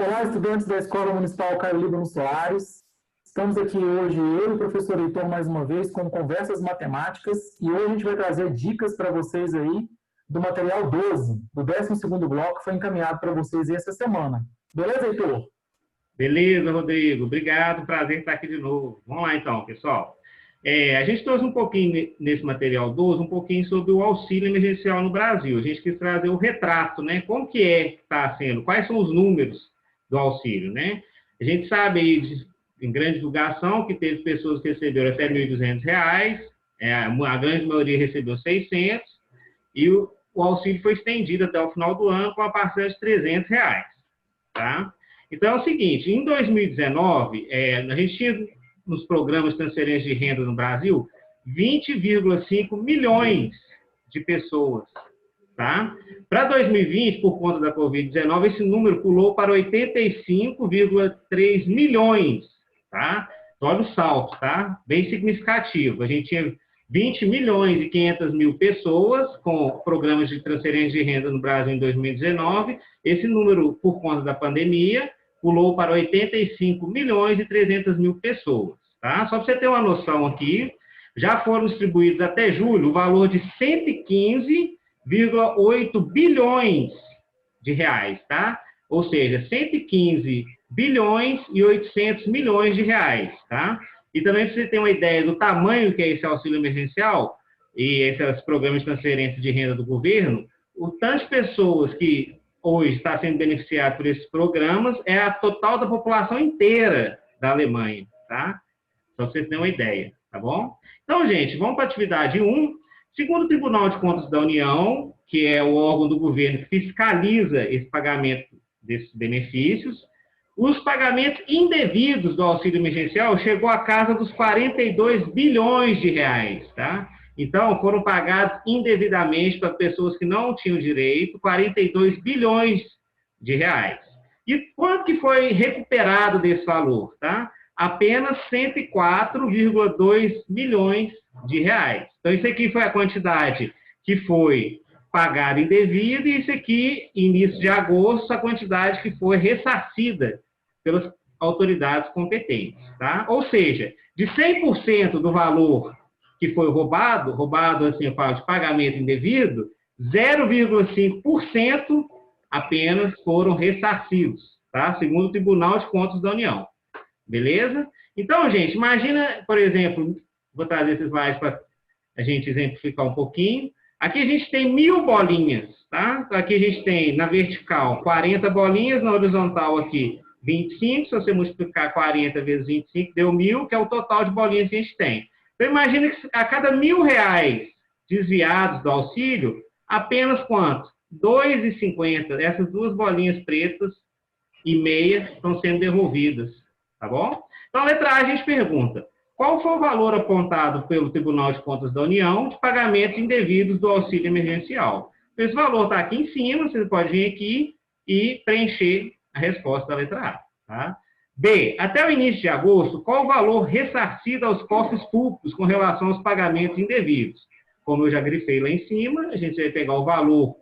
Olá, estudantes da Escola Municipal Caio Líbano Soares. Estamos aqui hoje, eu e o professor Heitor, mais uma vez, com Conversas Matemáticas, e hoje a gente vai trazer dicas para vocês aí do material 12, do 12º bloco, que foi encaminhado para vocês essa semana. Beleza, Heitor? Beleza, Rodrigo. Obrigado, prazer estar aqui de novo. Vamos lá então, pessoal. A gente trouxe um pouquinho nesse material 12, um pouquinho sobre o auxílio emergencial no Brasil. A gente quis trazer o retrato, né? Como que está sendo, quais são os números do auxílio, né? A gente sabe aí, em grande divulgação, que teve pessoas que receberam até R$ 1.200, a grande maioria recebeu 600, e o auxílio foi estendido até o final do ano com a parcela de R$ 300, tá? Então, é o seguinte, em 2019, a gente tinha nos programas de transferência de renda no Brasil 20,5 milhões de pessoas, tá? Para 2020, por conta da Covid-19, esse número pulou para 85,3 milhões, tá? Olha o salto, tá? Bem significativo. A gente tinha 20 milhões e 500 mil pessoas com programas de transferência de renda no Brasil em 2019. Esse número, por conta da pandemia, pulou para 85 milhões e 300 mil pessoas, tá? Só para você ter uma noção aqui, já foram distribuídos até julho o valor de 115,8 bilhões de reais, tá? Ou seja, 115 bilhões e 800 milhões de reais, tá? E também, para você ter uma ideia do tamanho que é esse auxílio emergencial e esses programas de transferência de renda do governo, o tanto de pessoas que hoje está sendo beneficiado por esses programas é a total da população inteira da Alemanha, tá? Só para vocês terem uma ideia, tá bom? Então, gente, vamos para a atividade 1. Segundo o Tribunal de Contas da União, que é o órgão do governo que fiscaliza esse pagamento desses benefícios, os pagamentos indevidos do auxílio emergencial chegou à casa dos 42 bilhões de reais, tá? Então, foram pagados indevidamente para pessoas que não tinham direito 42 bilhões de reais. E quanto que foi recuperado desse valor, tá? Apenas 104,2 milhões de reais. Então, isso aqui foi a quantidade que foi pagada indevida e isso aqui, início de agosto, a quantidade que foi ressarcida pelas autoridades competentes, tá? Ou seja, de 100% do valor que foi roubado assim, eu falo de pagamento indevido, 0,5% apenas foram ressarcidos, tá? Segundo o Tribunal de Contas da União. Beleza? Então, gente, imagina, por exemplo, vou trazer esses slides para a gente exemplificar um pouquinho. Aqui a gente tem 1.000 bolinhas, tá? Aqui a gente tem, na vertical, 40 bolinhas, na horizontal aqui, 25. Se você multiplicar 40 vezes 25, deu 1.000, que é o total de bolinhas que a gente tem. Então, imagina que a cada R$ 1.000 desviados do auxílio, apenas quanto? R$ 2,50. Essas duas bolinhas pretas e meia estão sendo devolvidas, tá bom? Então, a letra A, a gente pergunta, qual foi o valor apontado pelo Tribunal de Contas da União de pagamentos indevidos do auxílio emergencial? Esse valor está aqui em cima, você pode vir aqui e preencher a resposta da letra A, tá? B, até o início de agosto, qual o valor ressarcido aos cofres públicos com relação aos pagamentos indevidos? Como eu já grifei lá em cima, a gente vai pegar o valor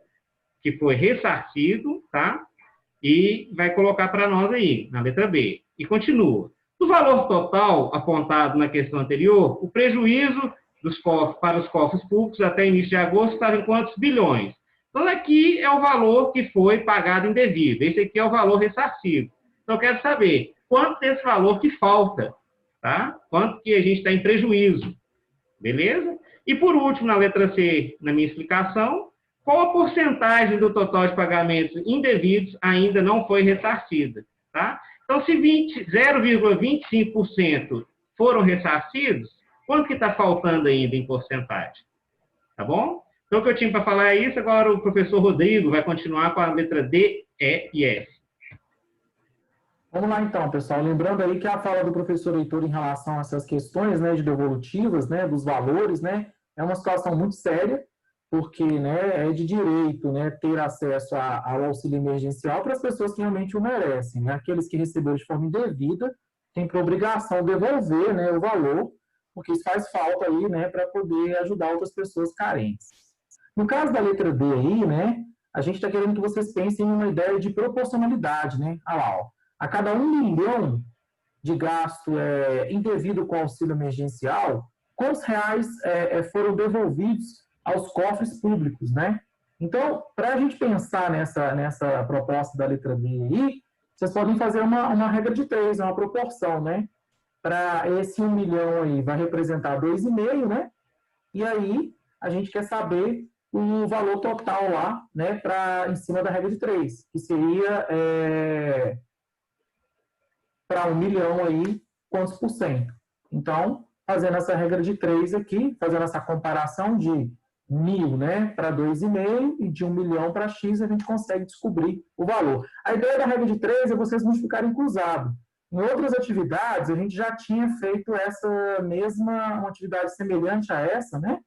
que foi ressarcido, tá? E vai colocar para nós aí, na letra B. E continua. Do valor total apontado na questão anterior, o prejuízo para os cofres públicos até início de agosto estava em quantos bilhões? Então, aqui é o valor que foi pagado indevido. Esse aqui é o valor ressarcido. Então, eu quero saber quanto desse valor que falta, tá? Quanto que a gente está em prejuízo, beleza? E, por último, na letra C, na minha explicação, qual a porcentagem do total de pagamentos indevidos ainda não foi ressarcida, tá? Então, se 0,25% foram ressarcidos, quanto que está faltando ainda em porcentagem? Tá bom? Então, o que eu tinha para falar é isso. Agora, o professor Rodrigo vai continuar com a letra D, E e F. Vamos lá então, pessoal. Lembrando aí que a fala do professor Heitor em relação a essas questões, né, de devolutivas, né, dos valores, né, é uma situação muito séria, porque, né, é de direito, né, ter acesso ao auxílio emergencial para as pessoas que realmente o merecem, né? Aqueles que receberam de forma indevida têm por obrigação devolver, né, o valor, porque isso faz falta aí, né, para poder ajudar outras pessoas carentes. No caso da letra D aí, né, a gente está querendo que vocês pensem em uma ideia de proporcionalidade, né? Olha lá, ó. A cada 1 milhão de gasto indevido com auxílio emergencial, quantos reais foram devolvidos aos cofres públicos, né? Então, para a gente pensar nessa proposta da letra B aí, vocês podem fazer uma regra de 3, uma proporção, né? Para esse 1 milhão aí vai representar 2,5, né? E aí a gente quer saber o valor total lá, né? Em cima da regra de 3, que seria para 1 milhão aí, quantos por cento? Então, fazendo essa regra de 3 aqui, fazendo essa comparação de 1.000, né, para 2,5 e de 1 milhão para X, a gente consegue descobrir o valor. A ideia da regra de 3 é vocês multiplicarem cruzado. Em outras atividades, a gente já tinha feito uma atividade semelhante a essa, né?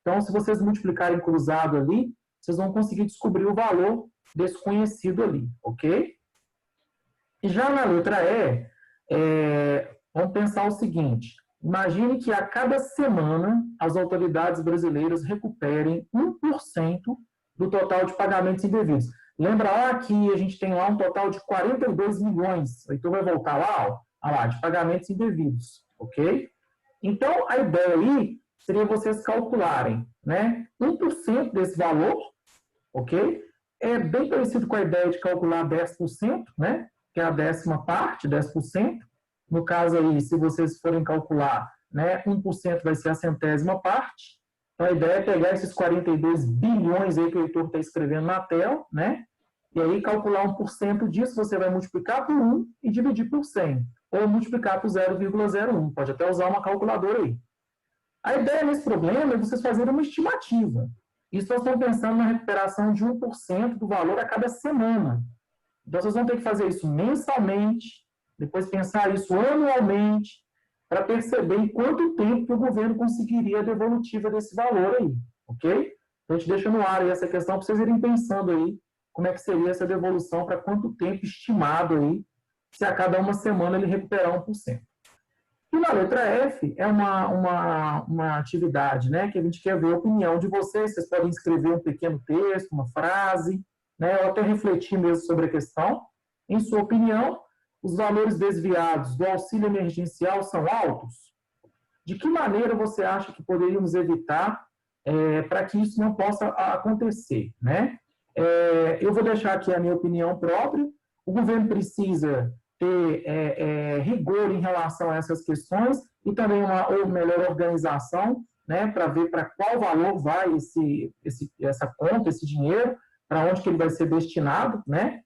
Então, se vocês multiplicarem cruzado ali, vocês vão conseguir descobrir o valor desse conhecido ali, ok? E já na letra E, vamos pensar o seguinte: imagine que a cada semana as autoridades brasileiras recuperem 1% do total de pagamentos indevidos. Lembra lá que a gente tem lá um total de 42 milhões, então vai voltar lá, ó, de pagamentos indevidos, ok? Então, a ideia aí seria vocês calcularem, né, 1% desse valor, ok? É bem parecido com a ideia de calcular 10%, né, que é a 10ª parte, 10%. No caso aí, se vocês forem calcular, né, 1% vai ser a 100ª parte. Então, a ideia é pegar esses 42 bilhões aí que o Heitor está escrevendo na tela, né? E aí, calcular 1% disso, você vai multiplicar por 1 e dividir por 100. Ou multiplicar por 0,01. Pode até usar uma calculadora aí. A ideia nesse problema é vocês fazerem uma estimativa. Isso nós estamos pensando na recuperação de 1% do valor a cada semana. Então, vocês vão ter que fazer isso mensalmente, depois pensar isso anualmente, para perceber em quanto tempo que o governo conseguiria a devolutiva desse valor aí, ok? Então, a gente deixa no ar aí essa questão para vocês irem pensando aí como é que seria essa devolução, para quanto tempo estimado aí, se a cada uma semana ele recuperar 1%. E na letra F é uma atividade, né, que a gente quer ver a opinião de vocês. Vocês podem escrever um pequeno texto, uma frase, né, ou até refletir mesmo sobre a questão. Em sua opinião, os valores desviados do auxílio emergencial são altos? De que maneira você acha que poderíamos evitar para que isso não possa acontecer, né? Eu vou deixar aqui a minha opinião própria. O governo precisa ter rigor em relação a essas questões e também uma melhor organização, né, para ver para qual valor vai essa conta, esse dinheiro, para onde que ele vai ser destinado, né?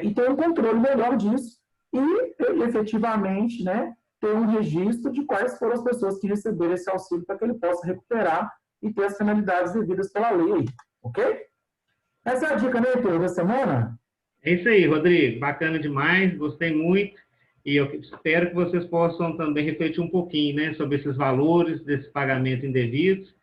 E ter um controle melhor disso e, efetivamente, né, ter um registro de quais foram as pessoas que receberam esse auxílio para que ele possa recuperar e ter as finalidades devidas pela lei aí, ok? Essa é a dica, né, Heitor, da semana? É isso aí, Rodrigo. Bacana demais, gostei muito. E eu espero que vocês possam também refletir um pouquinho, né, sobre esses valores desses pagamentos indevidos.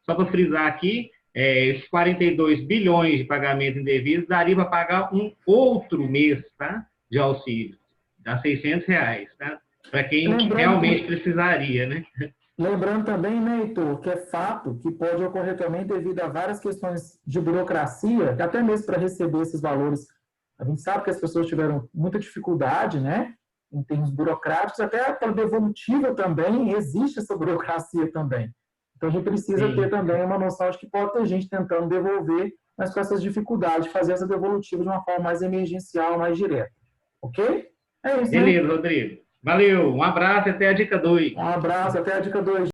Só para frisar aqui, esses 42 bilhões de pagamentos indevidos daria para pagar um outro mês, tá, de auxílio. Dá R$600, tá? Para quem realmente precisaria, né? Lembrando também, né, Heitor, que é fato que pode ocorrer também devido a várias questões de burocracia, que até mesmo para receber esses valores, a gente sabe que as pessoas tiveram muita dificuldade, né, em termos burocráticos, até para devolutiva também existe essa burocracia também. Então, a gente precisa ter também uma noção de que pode ter gente tentando devolver, mas com essas dificuldades, fazer essa devolutiva de uma forma mais emergencial, mais direta. Ok? É isso, Beleza, né? Rodrigo. Valeu, um abraço e até a dica 2. Um abraço, até a dica 2.